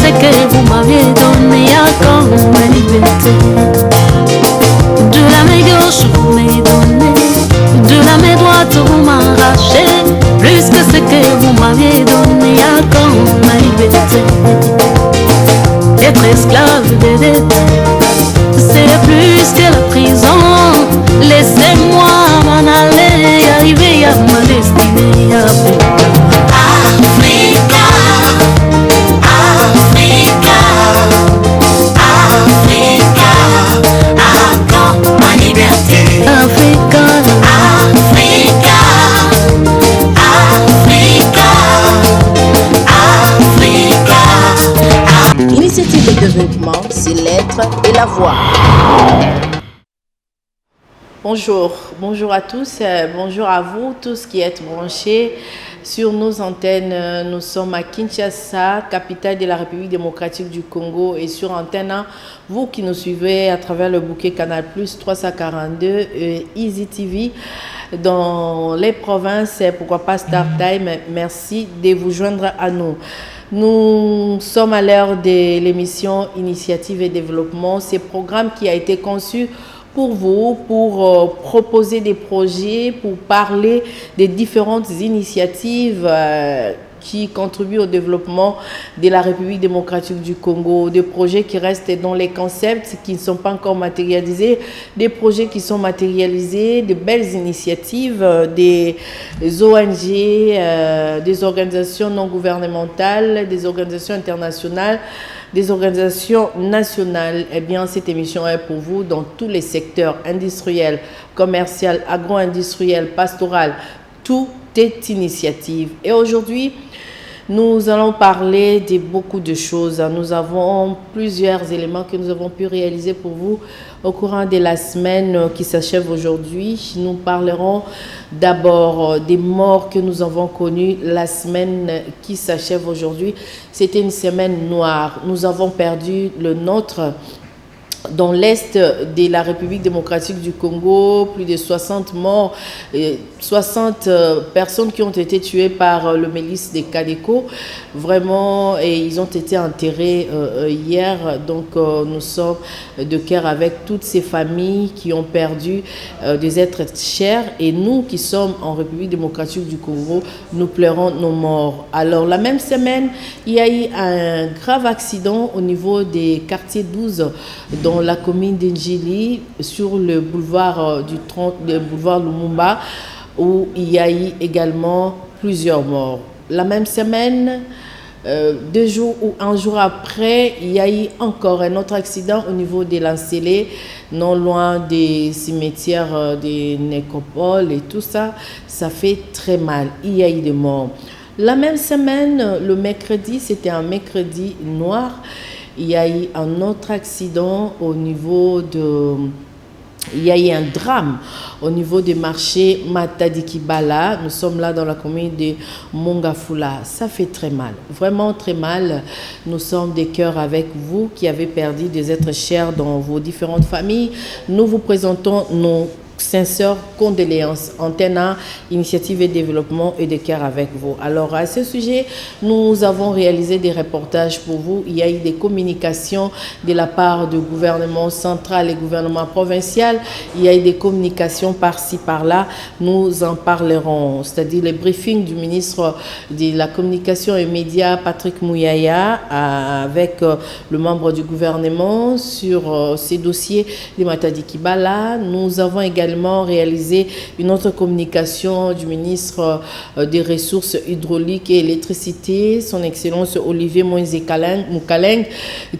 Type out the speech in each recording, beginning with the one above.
ce que vous m'avez donné comme ma liberté. De la main gauche vous m'avez donné, de la main droite vous m'arrachez, plus que ce que vous m'avez donné comme ma liberté. Être esclave des dettes, c'est plus que la prison. Laissez-moi m'en aller, arriver à ma destinée. Africa, Africa, Africa, encore ma liberté. Africa, Africa, Africa, Africa. Initiative de développement, c'est l'être et la voix. Bonjour à tous, bonjour à vous tous qui êtes branchés sur nos antennes. Nous sommes à Kinshasa, capitale de la République démocratique du Congo, et sur Antenne 1, vous qui nous suivez à travers le bouquet Canal Plus 342 et Easy TV dans les provinces, pourquoi pas Star Time. Merci de vous joindre à nous. Nous sommes à l'heure de l'émission Initiative et Développement, ce programme qui a été conçu pour vous, pour proposer des projets, pour parler des différentes initiatives qui contribuent au développement de la République démocratique du Congo, des projets qui restent dans les concepts, qui ne sont pas encore matérialisés, des projets qui sont matérialisés, de belles initiatives, des ONG, des organisations non gouvernementales, des organisations internationales, des organisations nationales. Eh bien, cette émission est pour vous dans tous les secteurs industriels, commercial, agro-industriel, pastoral. Tout est initiative. Et aujourd'hui, nous allons parler de beaucoup de choses. Nous avons plusieurs éléments que nous avons pu réaliser pour vous au courant de la semaine qui s'achève aujourd'hui. Nous parlerons d'abord des morts que nous avons connues la semaine qui s'achève aujourd'hui. C'était une semaine noire. Nous avons perdu le nôtre dans l'est de la République démocratique du Congo, plus de 60 morts, 60 personnes qui ont été tuées par le milice des Kadeko. Vraiment, et ils ont été enterrés hier. Donc, nous sommes de cœur avec toutes ces familles qui ont perdu des êtres chers. Et nous qui sommes en République démocratique du Congo, nous pleurons nos morts. Alors, la même semaine, il y a eu un grave accident au niveau des quartiers 12 dans la commune d'Indjili, sur le boulevard le boulevard Lumumba, où il y a eu également plusieurs morts. La même semaine, 2 jours ou un jour après, il y a eu encore un autre accident au niveau de l'Ancélé, non loin des cimetières des nécropoles et tout ça. Ça fait très mal. Il y a eu des morts. La même semaine, le mercredi, c'était un mercredi noir. Il y a eu un autre accident au niveau de... Il y a eu un drame au niveau du marché Matadi-Kibala. Nous sommes là dans la commune de Mongafula. Ça fait très mal, vraiment très mal. Nous sommes de cœur avec vous qui avez perdu des êtres chers dans vos différentes familles. Nous vous présentons nos sincères condoléances. Antenne 1, Initiative et Développement, et de cœur avec vous. Alors, à ce sujet, nous avons réalisé des reportages pour vous. Il y a eu des communications de la part du gouvernement central et gouvernement provincial. Il y a eu des communications par-ci, par-là. Nous en parlerons. C'est-à-dire les briefings du ministre de la Communication et Médias, Patrick Mouyaya, avec le membre du gouvernement sur ces dossiers de Matadi Kibala. Nous avons également réalisé une autre communication du ministre des Ressources hydrauliques et électricité, son Excellence Olivier Moïse Moukaleng,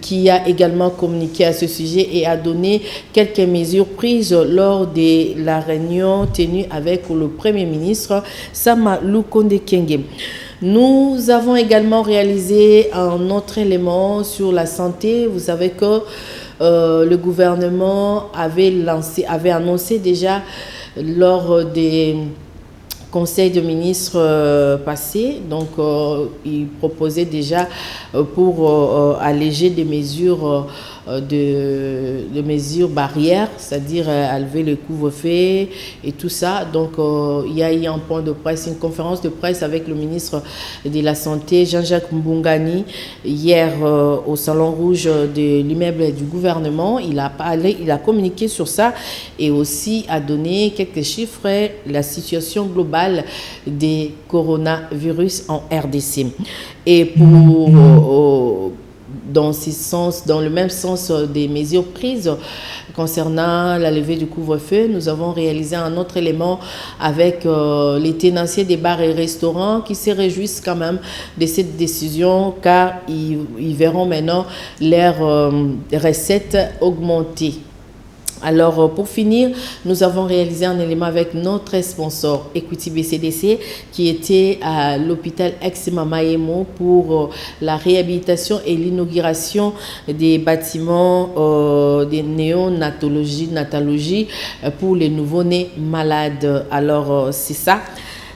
qui a également communiqué à ce sujet et a donné quelques mesures prises lors de la réunion tenue avec le Premier ministre Sama Lukonde Kyenge. Nous avons également réalisé un autre élément sur la santé. Vous savez que le gouvernement avait annoncé déjà lors des Conseil de ministres passé. Donc, il proposait déjà pour alléger des mesures de mesures barrières, c'est-à-dire à lever le couvre-feu et tout ça. Donc, il y a eu un point de presse, une conférence de presse avec le ministre de la Santé, Jean-Jacques Mbungani, hier au Salon Rouge de l'immeuble du gouvernement. Il a parlé, il a communiqué sur ça et aussi a donné quelques chiffres, la situation globale des coronavirus en RDC. Et pour dans le même sens des mesures prises concernant la levée du couvre-feu, nous avons réalisé un autre élément avec les tenanciers des bars et restaurants qui se réjouissent quand même de cette décision car ils verront maintenant leurs recettes augmenter. Alors, pour finir, nous avons réalisé un élément avec notre sponsor Equity BCDC qui était à l'hôpital ex-Mamaemo pour la réhabilitation et l'inauguration des bâtiments des néonatologie pour les nouveau-nés malades. Alors, c'est ça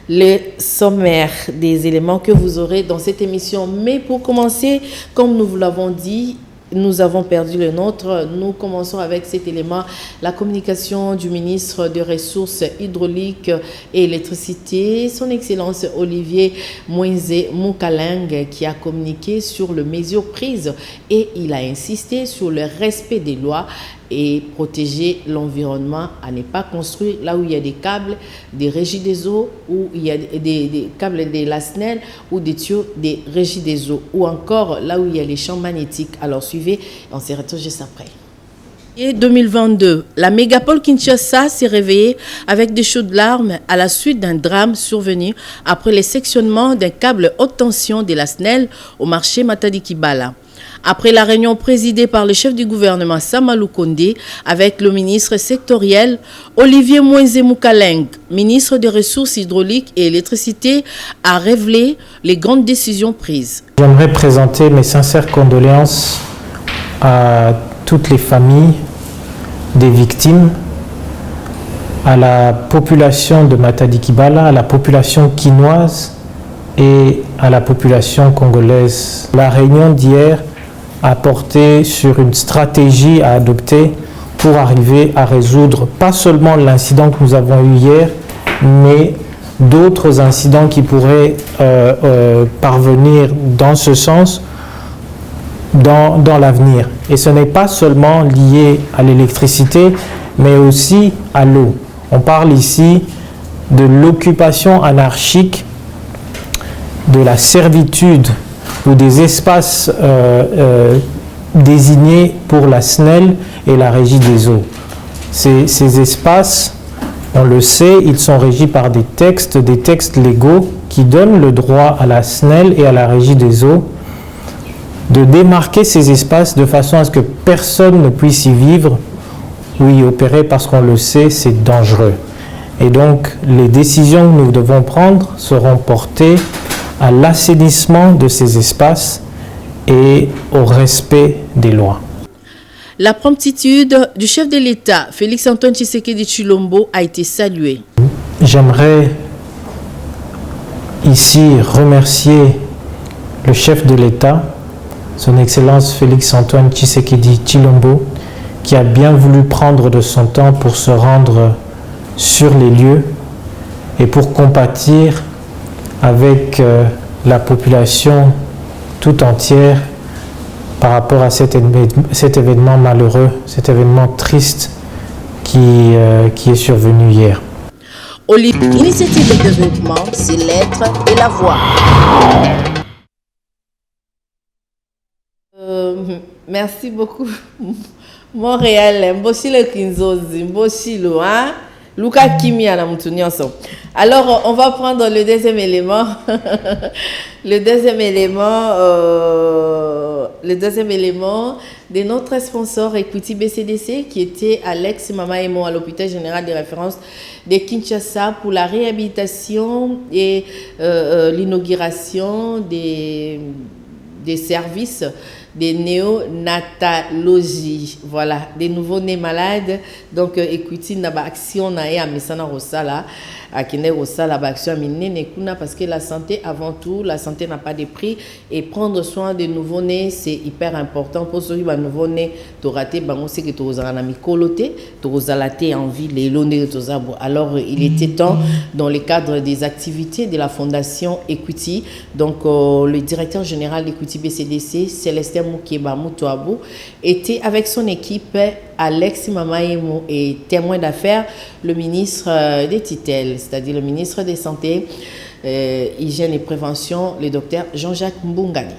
le sommaire des éléments que vous aurez dans cette émission. Mais pour commencer, comme nous vous l'avons dit, nous avons perdu le nôtre. Nous commençons avec cet élément, la communication du ministre des Ressources hydrauliques et électricité, son Excellence Olivier Moïse Moukaleng, qui a communiqué sur les mesures prises et il a insisté sur le respect des lois et protéger l'environnement, à ne pas construire là où il y a des câbles, des régies des eaux, où il y a des câbles de la SNEL ou des tuyaux des régies des eaux, ou encore là où il y a les champs magnétiques. Alors suivez, on se retrouve juste après. Et 2022, la mégapole Kinshasa s'est réveillée avec des chaudes larmes à la suite d'un drame survenu après le sectionnement d'un câble haute tension de la SNEL au marché Matadi-Kibala. Après la réunion présidée par le chef du gouvernement Samalou Kondé avec le ministre sectoriel Olivier Moïse Moukaleng, ministre des Ressources hydrauliques et électricité, a révélé les grandes décisions prises. J'aimerais présenter mes sincères condoléances à toutes les familles des victimes, à la population de Matadi-Kibala, à la population quinoise et à la population congolaise. La réunion d'hier a porté sur une stratégie à adopter pour arriver à résoudre pas seulement l'incident que nous avons eu hier, mais d'autres incidents qui pourraient parvenir dans ce sens dans l'avenir. Et ce n'est pas seulement lié à l'électricité, mais aussi à l'eau. On parle ici de l'occupation anarchique, de la servitude ou des espaces désignés pour la SNEL et la régie des eaux. Ces espaces, on le sait, ils sont régis par des textes légaux qui donnent le droit à la SNEL et à la régie des eaux de démarquer ces espaces de façon à ce que personne ne puisse y vivre ou y opérer parce qu'on le sait, c'est dangereux. Et donc, les décisions que nous devons prendre seront portées à l'assainissement de ces espaces et au respect des lois. La promptitude du chef de l'État, Félix-Antoine Tshisekedi Tshilombo, a été saluée. J'aimerais ici remercier le chef de l'État, son Excellence Félix-Antoine Tshisekedi Tshilombo, qui a bien voulu prendre de son temps pour se rendre sur les lieux et pour compatir avec la population tout entière par rapport à cet événement malheureux, cet événement triste qui est survenu hier. L'initiative de développement, c'est l'être et la voix. Merci beaucoup. Montréal, Mboshilo Kinzozi, Mboshilo, hein? Luka Kimi à la Moutounianso. Alors, on va prendre le deuxième élément. Le deuxième élément de notre sponsor Equity BCDC qui était à l'ex-Mamaemo à l'hôpital général de référence de Kinshasa pour la réhabilitation et l'inauguration des des services de néonatologie. Voilà, des nouveaux-nés malades. Donc, écoutez, na ba action na ya mesana rosala, akine rosala ba action minene kuna parce que la santé avant tout, la santé n'a pas de prix et prendre soin des nouveaux-nés c'est hyper important pour ceux qui ba nouveau-nés to raté bango c'est que to zana mikoloté, to zalaté en vie les lonés to zabo. Alors, il était temps dans le cadre des activités de la fondation Equity. Donc, le directeur général d'Equity BCDC, Célestin Moukeba Moutouabou, était avec son équipe, Alex Mamaemo et témoin d'affaires, le ministre des tutelles, c'est-à-dire le ministre des Santé, Hygiène et Prévention, le docteur Jean-Jacques Mbungani.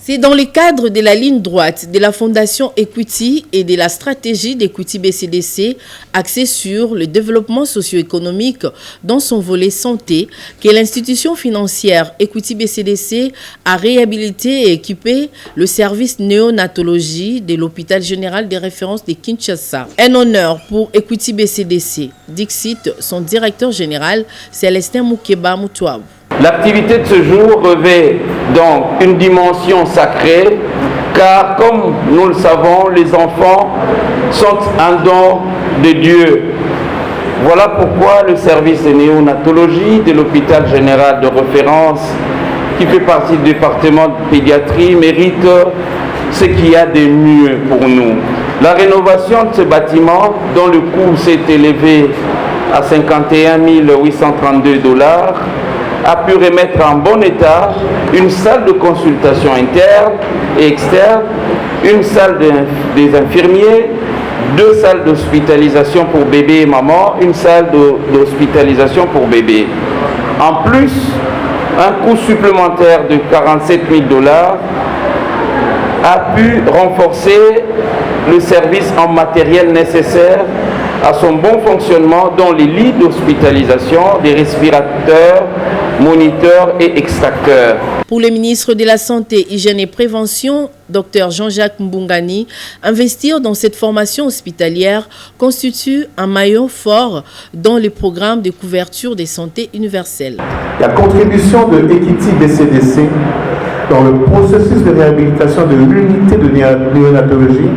C'est dans le cadre de la ligne droite de la Fondation Equity et de la stratégie d'Equity BCDC axée sur le développement socio-économique dans son volet santé que l'institution financière Equity BCDC a réhabilité et équipé le service néonatologie de l'hôpital général de référence de Kinshasa. Un honneur pour Equity BCDC, dixit son directeur général Célestin Moukeba Moutouabou. L'activité de ce jour revêt donc une dimension sacrée, car comme nous le savons, les enfants sont un don de Dieu. Voilà pourquoi le service de néonatologie de l'hôpital général de référence, qui fait partie du département de pédiatrie, mérite ce qu'il y a de mieux pour nous. La rénovation de ce bâtiment, dont le coût s'est élevé à 51 832 $, a pu remettre en bon état une salle de consultation interne et externe, une salle des infirmiers, 2 salles d'hospitalisation pour bébé et maman, une salle d'hospitalisation pour bébé. En plus, un coût supplémentaire de 47 000 $ a pu renforcer le service en matériel nécessaire à son bon fonctionnement, dont les lits d'hospitalisation, des respirateurs, moniteurs et extracteurs. Pour le ministre de la Santé, Hygiène et Prévention, Dr Jean-Jacques Mbungani, investir dans cette formation hospitalière constitue un maillon fort dans les programmes de couverture de santé universelle. La contribution de Equity BCDC dans le processus de réhabilitation de l'unité de néonatologie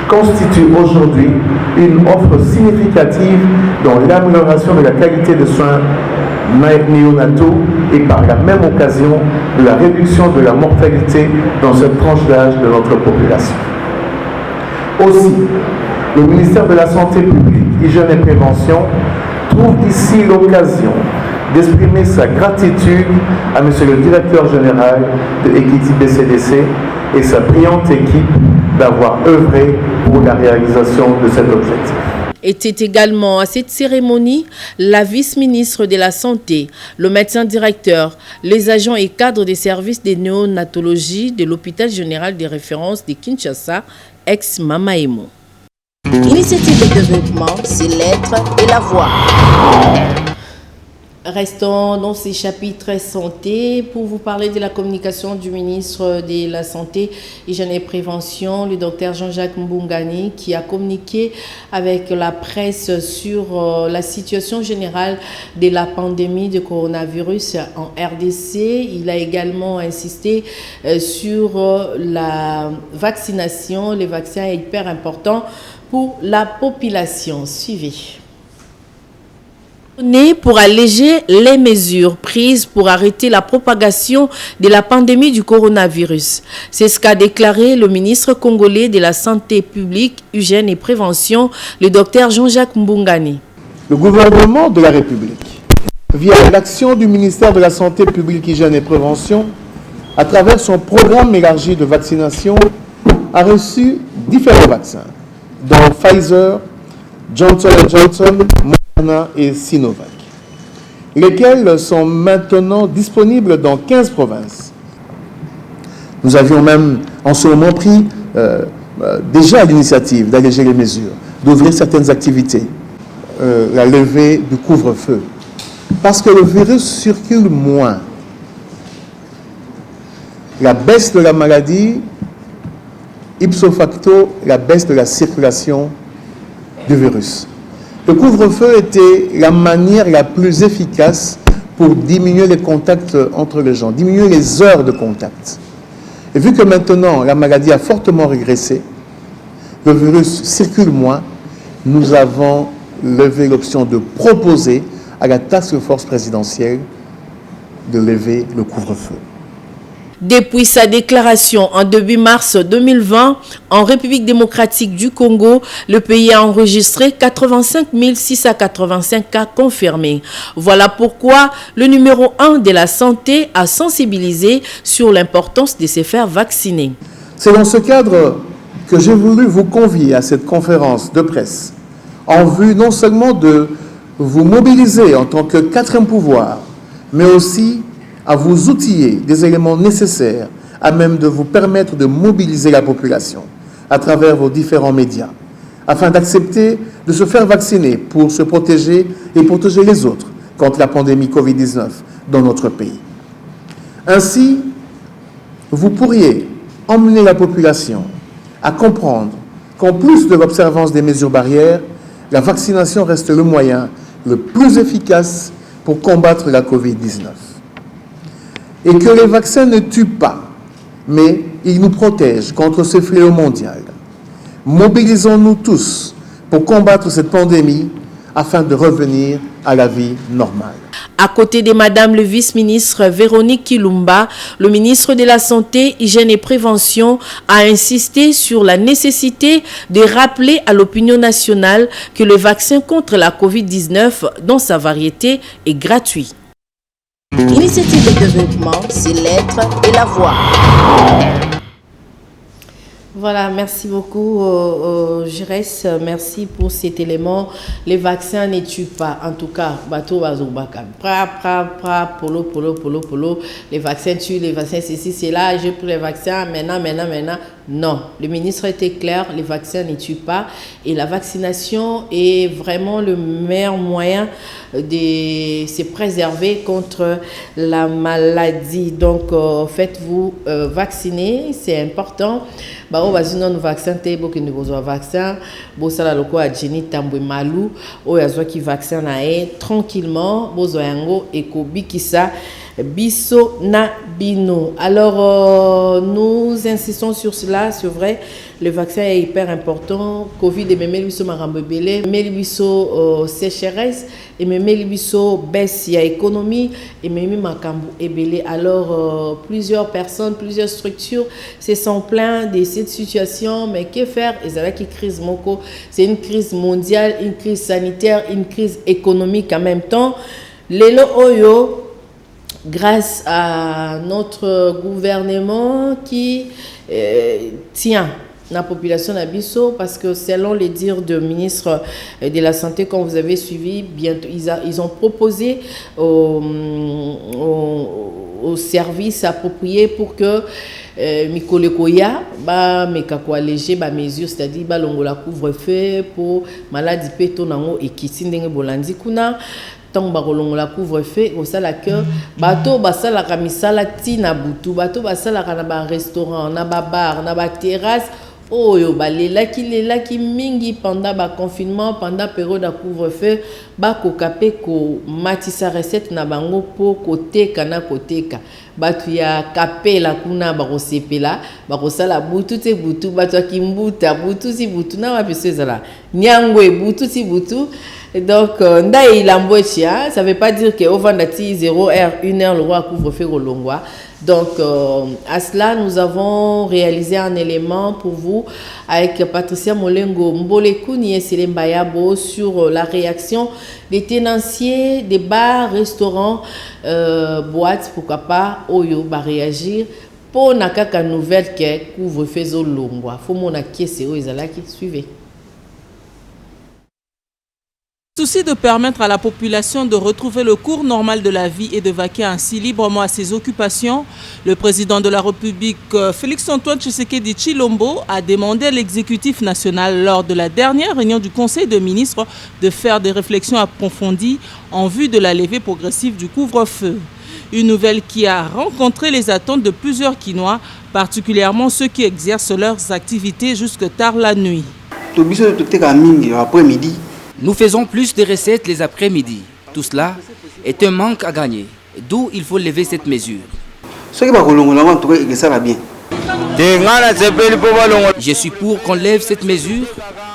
constitue aujourd'hui une offre significative dans l'amélioration de la qualité de soins néonataux et par la même occasion de la réduction de la mortalité dans cette tranche d'âge de notre population. Aussi, le ministère de la Santé publique, Hygiène et Prévention trouve ici l'occasion d'exprimer sa gratitude à M. le directeur général de Equity BCDC et sa brillante équipe d'avoir œuvré pour la réalisation de cet objectif. Était également à cette cérémonie la vice-ministre de la Santé, le médecin directeur, les agents et cadres des services de néonatologie de l'hôpital général de référence de Kinshasa, ex-Mamaemo. Initiative de développement, c'est l'être et la voix. Restons dans ces chapitres santé pour vous parler de la communication du ministre de la Santé, Hygiène et Prévention, le docteur Jean-Jacques Mbungani, qui a communiqué avec la presse sur la situation générale de la pandémie de coronavirus en RDC. Il a également insisté sur la vaccination. Le vaccin est hyper important pour la population. Suivez. Pour alléger les mesures prises pour arrêter la propagation de la pandémie du coronavirus. C'est ce qu'a déclaré le ministre congolais de la Santé publique, Hygiène et Prévention, le docteur Jean-Jacques Mbungani. Le gouvernement de la République, via l'action du ministère de la Santé publique, Hygiène et Prévention, à travers son programme élargi de vaccination, a reçu différents vaccins, dont Pfizer, Johnson & Johnson, et Sinovac, lesquels sont maintenant disponibles dans 15 provinces. Nous avions même en ce moment pris déjà l'initiative d'alléger les mesures, d'ouvrir certaines activités, la levée du couvre-feu, parce que le virus circule moins. La baisse de la maladie, ipso facto, la baisse de la circulation du virus. Le couvre-feu était la manière la plus efficace pour diminuer les contacts entre les gens, diminuer les heures de contact. Et vu que maintenant la maladie a fortement régressé, le virus circule moins, nous avons levé l'option de proposer à la task force présidentielle de lever le couvre-feu. Depuis sa déclaration en début mars 2020, en République démocratique du Congo, le pays a enregistré 85 685 cas confirmés. Voilà pourquoi le numéro 1 de la santé a sensibilisé sur l'importance de se faire vacciner. C'est dans ce cadre que j'ai voulu vous convier à cette conférence de presse en vue non seulement de vous mobiliser en tant que quatrième pouvoir, mais aussi à vous outiller des éléments nécessaires à même de vous permettre de mobiliser la population à travers vos différents médias, afin d'accepter de se faire vacciner pour se protéger et protéger les autres contre la pandémie Covid-19 dans notre pays. Ainsi, vous pourriez emmener la population à comprendre qu'en plus de l'observance des mesures barrières, la vaccination reste le moyen le plus efficace pour combattre la Covid-19. Et que les vaccins ne tuent pas, mais ils nous protègent contre ce fléau mondial. Mobilisons-nous tous pour combattre cette pandémie afin de revenir à la vie normale. À côté de Madame le vice-ministre Véronique Kilumba, le ministre de la Santé, Hygiène et Prévention a insisté sur la nécessité de rappeler à l'opinion nationale que le vaccin contre la Covid-19, dans sa variété, est gratuit. Initiative de développement, c'est l'être et la voix. Voilà, merci beaucoup, Jérès. Merci pour cet élément. Les vaccins ne tuent pas. En tout cas, bateau, bazobaka. Polo. Les vaccins tuent, les vaccins, ceci, c'est là. J'ai pris les vaccins, maintenant. Non, le ministre était clair, les vaccins ne tuent pas. Et la vaccination est vraiment le meilleur moyen de se préserver contre la maladie. Donc, faites-vous vacciner, c'est important. Bah, on va dire non vaccin, t'es beaucoup de besoin vaccin. Bon, ça la loco a Jenny Tamboué Malou, ou y'a qui vaccin nae tranquillement. Bozo yango ekobi kisa biso na bino. Alors, nous insistons sur cela, c'est vrai. Le vaccin est hyper important. Covid et même lui marambo belé, même lui sécheresse et même lui baisse ya économie et même makambo et belé. Alors plusieurs personnes, plusieurs structures se sont plaintes de cette situation, mais que faire? Crise moko, c'est une crise mondiale, une crise sanitaire, une crise économique en même temps. Lelo oyo, grâce à notre gouvernement qui tient la population d'Abisso, parce que selon les dires du ministre de la Santé, comme vous avez suivi, bientôt, ils ont proposé aux services appropriés pour que Mikolekoya, mekako alléger mesures, c'est-à-dire longola couvre-feu pour maladie pétonango et kitindenge bolandi kuna. Tant que couvre-feu, au sala que bateau basala kamisala tina butu, bateau basala kanaba restaurant, naba bar, naba terrasse. Oh yo qui mingi pendant ba confinement, pendant période de couvre-feu, ba ko kapé ko matisa recette na bango po côté kana côté ka. Batu ya kapé la kuna ba ko sepela, ba ko sala butu te butu, batu ki mbuta butu si butu na mapese zala. Nyangwe butu si butu. Donc, ça ne veut pas dire qu'au Vandati 0 heure, 1 heure, le roi couvre-feu au Longwa. Donc, à cela, nous avons réalisé un élément pour vous avec Patricia Molengo Mbolekouni et Céline Bayabo sur la réaction des tenanciers des bars, restaurants, boîtes, pourquoi pas, Oyo, va réagir pour nakaka nouvelle que couvre-feu au Longwa. Faut mon acquiescer aux Izala qui suivent. Souci de permettre à la population de retrouver le cours normal de la vie et de vaquer ainsi librement à ses occupations, le président de la République, Félix-Antoine Tshisekedi Tshilombo, a demandé à l'exécutif national lors de la dernière réunion du Conseil des ministres de faire des réflexions approfondies en vue de la levée progressive du couvre-feu. Une nouvelle qui a rencontré les attentes de plusieurs Kinois, particulièrement ceux qui exercent leurs activités jusque tard la nuit. Nous faisons plus de recettes les après-midi. Tout cela est un manque à gagner, d'où il faut lever cette mesure. Je suis pour qu'on lève cette mesure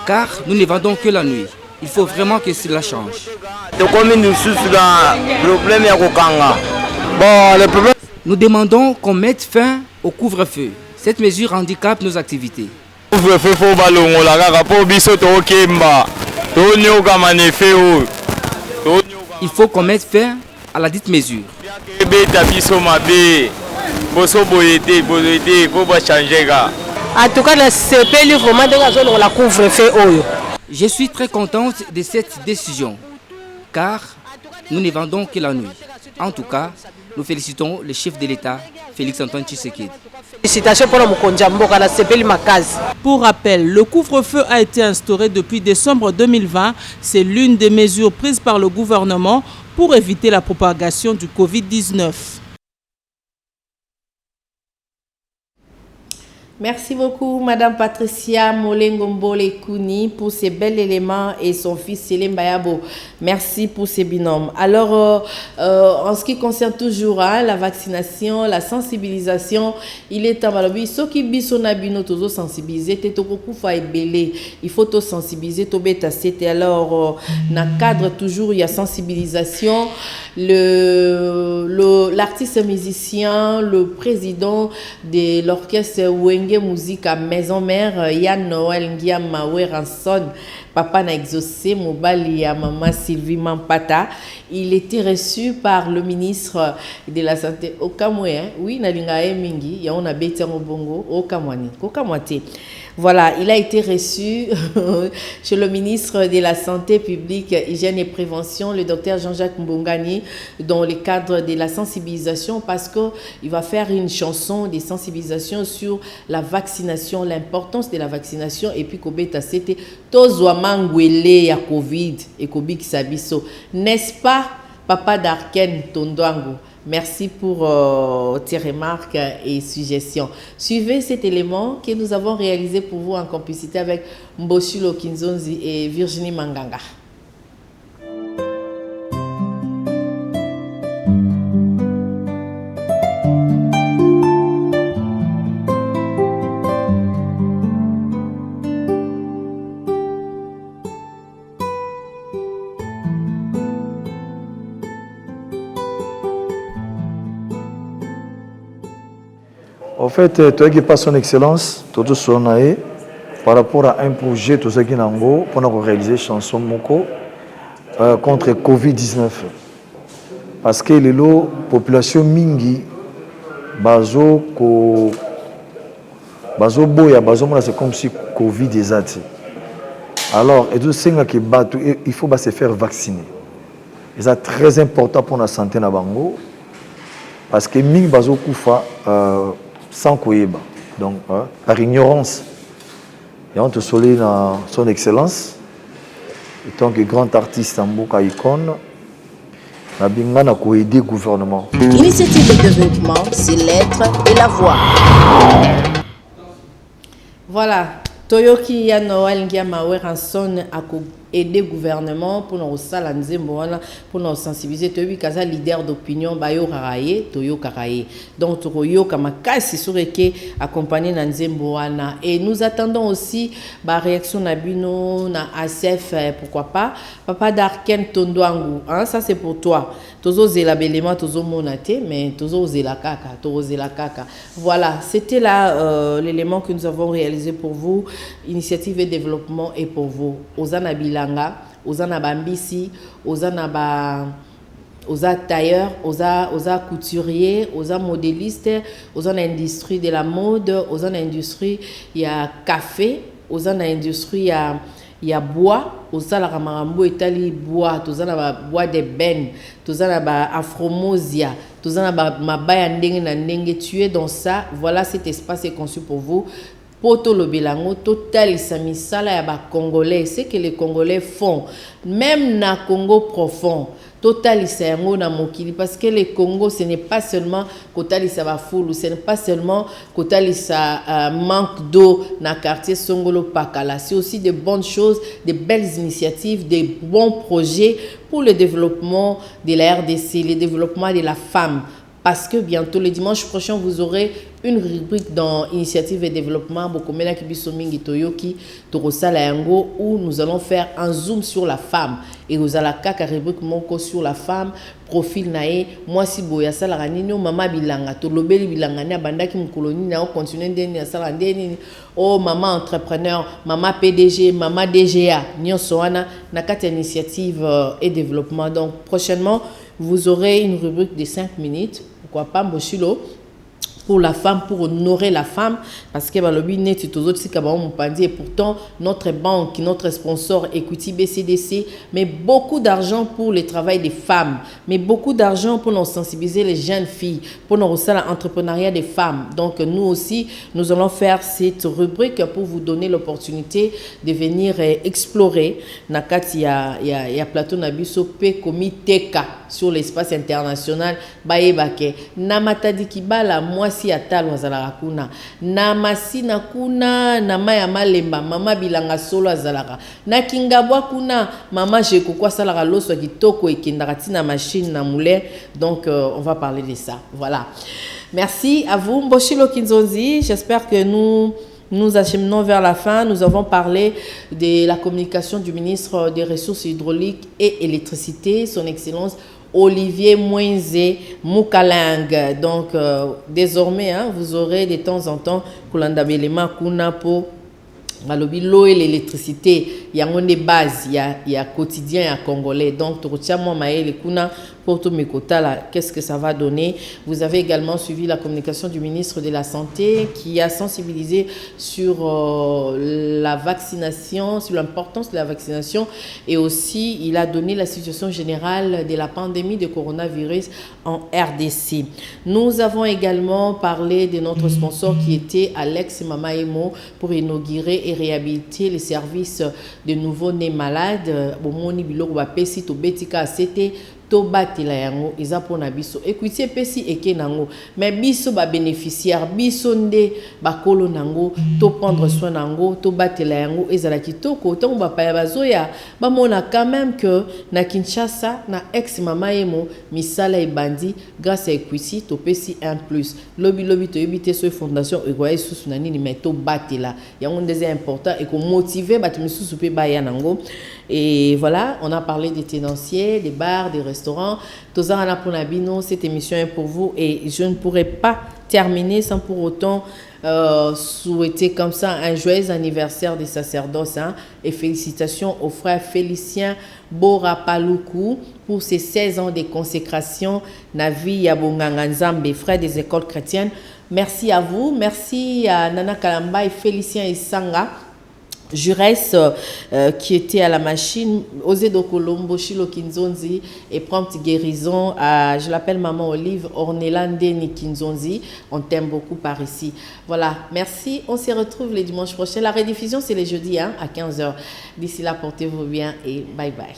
car nous ne vendons que la nuit. Il faut vraiment que cela change. Nous demandons qu'on mette fin au couvre-feu. Cette mesure handicape nos activités. Il faut qu'on mette fin à la dite mesure. En tout cas, la couvre-feu. Je suis très contente de cette décision, car nous ne vendons que la nuit. En tout cas, nous félicitons le chef de l'État, Félix-Antoine Tshisekedi. Pour rappel, le couvre-feu a été instauré depuis décembre 2020. C'est l'une des mesures prises par le gouvernement pour éviter la propagation du Covid-19. Merci beaucoup, Madame Patricia Molengombole-Kouni, pour ces bels éléments et son fils Célim Bayabo. Merci pour ces binômes. Alors, en ce qui concerne toujours la vaccination, la sensibilisation, il est temps de ceux qui sont sensibilisés, il faut tout sensibiliser, tout bêta. C'était alors, dans le cadre toujours, il y a sensibilisation. L'artiste musicien, le président de l'orchestre Wenge Musique à Maison Mère, Yann Noël Ngiama Weranson, papa n'a exaucé, Mobali à maman Sylvie Mampata. Il était reçu par le ministre de la Santé, Okamwe, oui, Nalinga Mingi, il y a un abétian au Bongo, Okamwani, Okamwate. Voilà, il a été reçu chez le ministre de la Santé publique, Hygiène et Prévention, le docteur Jean-Jacques Mbongani, dans le cadre de la sensibilisation, parce qu'il va faire une chanson de sensibilisation sur la vaccination, l'importance de la vaccination, et puis Kobeta, c'était Tozouamangwele ya Covid et Kobik Sabiso. N'est-ce pas, Papa Darken Tondwango? Merci pour tes remarques et suggestions. Suivez cet élément que nous avons réalisé pour vous en complicité avec Mboshilo Kinzonzi et Virginie Manganga. En fait, toi qui passe son excellence, tout son aïe, par rapport à un projet, tout ce qui est en gros, pour réaliser chanson moko contre Covid-19. Parce que les population mingi, bazo boya, c'est comme si Covid est ati. Alors, et tout ce il faut se faire vacciner. Et c'est très important pour la santé na bango, parce que mingi bazo kufa sans koyeba, donc par ignorance. Et on te solide dans son excellence, étant que grand artiste en Mboka Icône, na binga na ko aider gouvernement. Initiative de développement, c'est l'être et la voix. Voilà, Toyoki ya Noël Ngiama Weranson a aider le gouvernement pour nous salanzer pour nous sensibiliser. Toyoki kaza leader d'opinion bayo karaye, toyo karaye. Donc toyo kama kasi sureke accompagné na nzembo wana. Et nous attendons aussi la réaction na bino na ACF, pourquoi pas. Papa Darken Tondwangu, hein, ça c'est pour toi. Tozo zela belema tozo monate, mais tozo zela kaka. Voilà, c'était là l'élément que nous avons réalisé pour vous. Initiative et développement est pour vous. Ozana bilanga, ozana bambisi, ozana tailleur, oza couturier, oza modéliste, ozana industrie de la mode, ozana industrie il y a café, ozana industrie il y a bois, ozala ramarambo etali bois, tozana ba bois de ben, tozana ba afromosia, tozana ba mabaya ndenge na ndenge. Tu es dans ça, voilà, cet espace est conçu pour vous. Poto lo bilango total samisala ya ba congolais, c'est que les congolais font même na Congo profond total yango na mokili, parce que le Congo ce n'est pas seulement kotalisa ba foulu, ce n'est pas seulement kotalisa manque d'eau na quartier Songolo Pakala, c'est aussi de bonnes choses, de belles initiatives, des bons projets pour le développement de la RDC, le développement de la femme. Parce que bientôt, le dimanche prochain, vous aurez une rubrique dans Initiative et Développement, Bokomela Kibiso Mingi Toyoki, Torosala Yango, où nous allons faire un zoom sur la femme. Et vous allez la rubrique Moko sur la femme, profil nae, moi si boya sala ranino, mama bilanga, tolobeli bilanga, ni abandaki mkoloni, na o continuer ndeni ya sala ndeni, oh maman entrepreneur, maman PDG, maman DGA, Nyonsoana, Nakata Initiative et Développement. Donc prochainement, vous aurez une rubrique de 5 minutes, pourquoi pas, Moshilo, pour la femme, pour honorer la femme, parce que et pourtant notre banque, notre sponsor Equity BCDC met beaucoup d'argent pour le travail des femmes, mais beaucoup d'argent pour nous sensibiliser les jeunes filles, pour nous aussi l'entrepreneuriat des femmes. Donc nous aussi, nous allons faire cette rubrique pour vous donner l'opportunité de venir explorer. Nakati ya plateau Nabiso P Komiteka sur l'espace international Baebake Namatadi Kibala moi si atalo azalaka kuna na masina kuna na maya malemba mama bilanga solo azalaka na kingabwa kuna mama jeko kwa salaka loso kitoko ekendaka tina machine na moulin. Donc on va parler de ça. Voilà, merci à vous Mboshilo Kinzonzi. J'espère que nous acheminons vers la fin. Nous avons parlé de la communication du ministre des Ressources hydrauliques et électricité, son Excellence Olivier Mwenze Moukalang. Donc, désormais, vous aurez de temps en temps Kulanda Belema Kunapo, l'eau et l'électricité. Il y a des bases, il y a quotidien, il y a congolais. Donc, qu'est-ce que ça va donner? Vous avez également suivi la communication du ministre de la Santé qui a sensibilisé sur la vaccination, sur l'importance de la vaccination, et aussi il a donné la situation générale de la pandémie de coronavirus en RDC. Nous avons également parlé de notre sponsor qui était Alex Mamaemo pour inaugurer et réhabiliter les services de nouveau-nés malades. Bomoni biloko ba pesi to betika c'était to batela yango eza pona biso equity pesi eke nango mais biso ba bénéficiaire biso nde bakolo nango to prendre soin nango to batela yango ezala kitoko tango ba pa bazoya ba mona quand même que na Kinshasa na ex mama emo misala ebandi grâce à equity to pesi 1+ lobi to ebité so fondation egoye susu na nini mais to batela yango ndeze important et ko motiver batu misusu pe ba ya nango. Et voilà, on a parlé des tenanciers, des bars, des restaurants. Tozarana Ponabino, cette émission est pour vous et je ne pourrais pas terminer sans pour autant souhaiter comme ça un joyeux anniversaire des sacerdoces. Et félicitations au frère Félicien Bora Paluku pour ses 16 ans de consécration. Navi Yabonganga Nzambe, frère des écoles chrétiennes. Merci à vous, merci à Nana Kalamba et Félicien Isanga. Jurès qui était à la machine, Ozedo Colombo, Shilo Kinzonzi et prompte guérison à, je l'appelle Maman Olive, Ornelande Kinzonzi. On t'aime beaucoup par ici. Voilà, merci. On se retrouve les dimanches prochains. La rediffusion, c'est les jeudis à 15h. D'ici là, portez-vous bien et bye bye.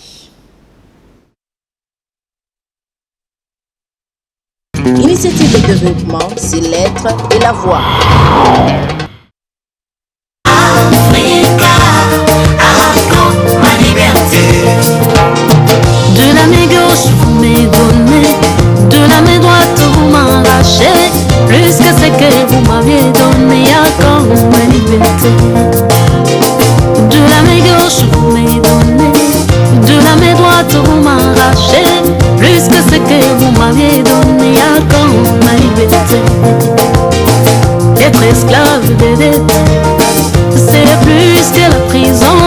Initiative de développement, c'est l'être et la voix. De la main gauche vous m'avez donné, de la main droite vous m'arrachez. Plus que ce que vous m'aviez donné, encore ma liberté. De la main gauche vous m'avez donné, de la main droite vous m'arrachez. Plus que ce que vous m'aviez donné, encore ma liberté. Être esclave des dettes, c'est plus que la prison.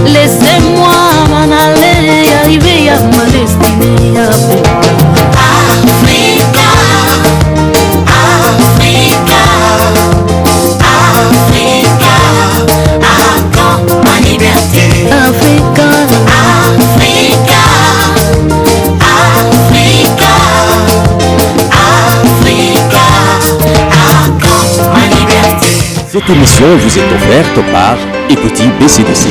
Laissez-moi m'en aller, arriver à ma destinée. Africa, Africa, Africa, encore ma liberté. Africa, Africa, Africa, Africa, encore ma liberté. Cette émission vous est offerte par Equity BCDC.